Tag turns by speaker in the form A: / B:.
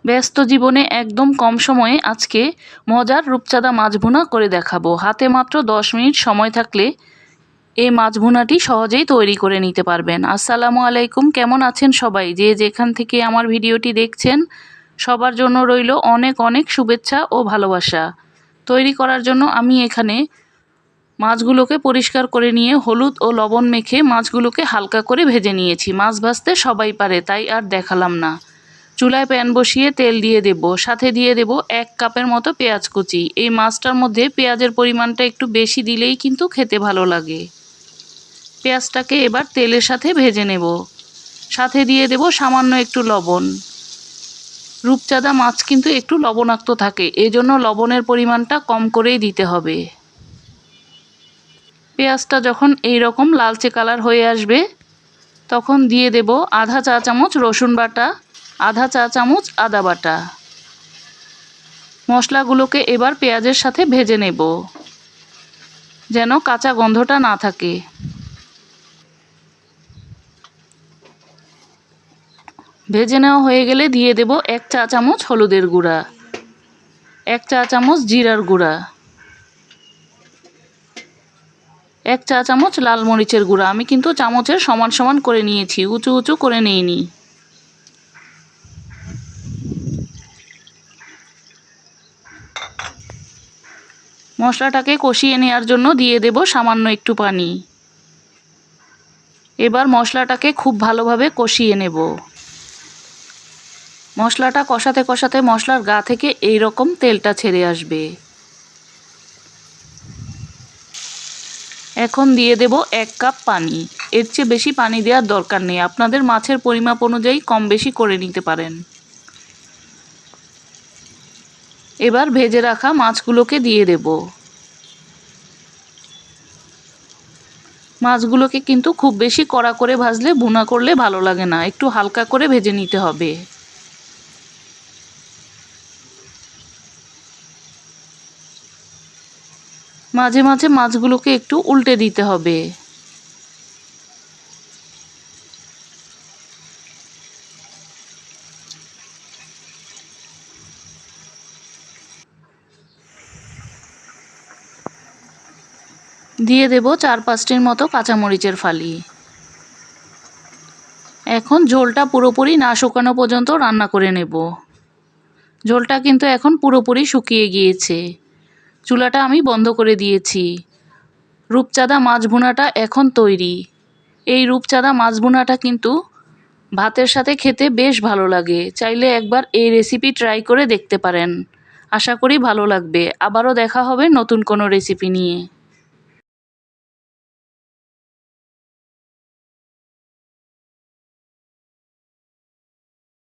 A: ব্যস্ত জীবনে একদম কম সময়ে আজকে মজার রূপচাঁদা মাছ ভুনা করে দেখাবো। হাতে মাত্র 10 মিনিট সময় থাকলে এই মাছ ভুনাটি সহজেই তৈরি করে নিতে পারবেন। আসসালামু আলাইকুম, কেমন আছেন সবাই? যে যেখান থেকে আমার ভিডিওটি দেখছেন সবার জন্য রইল অনেক অনেক শুভেচ্ছা ও ভালোবাসা। তৈরি করার জন্য আমি এখানে মাছগুলোকে পরিষ্কার করে নিয়ে হলুদ ও লবণ মেখে মাছগুলোকে হালকা করে ভেজে নিয়েছি। মাছ ভাজতে সবাই পারে, তাই আর দেখালাম না। চুলায় প্যান বসিয়ে তেল দিয়ে দেব, সাথে দিয়ে দেব 1 কাপের মতো পেঁয়াজ কুচি। এই মাছটার মধ্যে পেঁয়াজের পরিমাণটা একটু বেশি দিলেই কিন্তু খেতে ভালো লাগে। পেঁয়াজটাকে এবার তেলের সাথে ভেজে নেব, সাথে দিয়ে দেব সামান্য একটু লবণ। রূপচাঁদা মাছ কিন্তু একটু লবণাক্ত থাকে, এজন্য লবণের পরিমাণটা কম করেই দিতে হবে। পেঁয়াজটা যখন এই রকম লালচে কালার হয়ে আসবে তখন দিয়ে দেব আধা চা চামচ রসুন বাটা, আধা চা চামচ আদা বাটা। মশলাগুলোকে এবার পেঁয়াজের সাথে ভেজে নেব যেন কাঁচা গন্ধটা না থাকে। ভেজে নেওয়া হয়ে গেলে দিয়ে দেব 1 চা চামচ হলুদের গুঁড়া, 1 চা চামচ জিরার গুঁড়া, 1 চা চামচ লাল মরিচের গুঁড়া। আমি কিন্তু চামচের সমান সমান করে নিয়েছি, উঁচু উঁচু করে নিইনি। মশলাটাকে কষিয়ে নেওয়ার জন্য দিয়ে দেব সামান্য একটু পানি। এবার মশলাটাকে খুব ভালোভাবে কষিয়ে নেব। মশলাটা কষাতে কষাতে মশলার গা থেকে এই রকম তেলটা ছেড়ে আসবে। এখন দিয়ে দেব 1 কাপ পানি। এর চেয়ে বেশি পানি দেওয়ার দরকার নেই, আপনাদের মাছের পরিমাপ অনুযায়ী কম বেশি করে নিতে পারেন। এবার ভেজে রাখা মাছগুলোকে দিয়ে দেব। মাছগুলোকে কিন্তু খুব বেশি কড়া করে ভাজলে ভুনা করলে ভালো লাগে না, একটু হালকা করে ভেজে নিতে হবে। মাঝে মাঝে মাছগুলোকে একটু উল্টে দিতে হবে। দিয়ে দেব 4-5টির মতো কাঁচামরিচের ফালি। এখন ঝোলটা পুরোপুরি না শুকানো পর্যন্ত রান্না করে নেব। ঝোলটা কিন্তু এখন পুরোপুরি শুকিয়ে গিয়েছে। চুলাটা আমি বন্ধ করে দিয়েছি। রূপচাঁদা মাছ ভুনাটা এখন তৈরি। এই রূপচাঁদা মাছ ভুনাটা কিন্তু ভাতের সাথে খেতে বেশ ভালো লাগে। চাইলে একবার এই রেসিপি ট্রাই করে দেখতে পারেন। আশা করি ভালো লাগবে। আবারও দেখা হবে নতুন কোনো রেসিপি নিয়ে।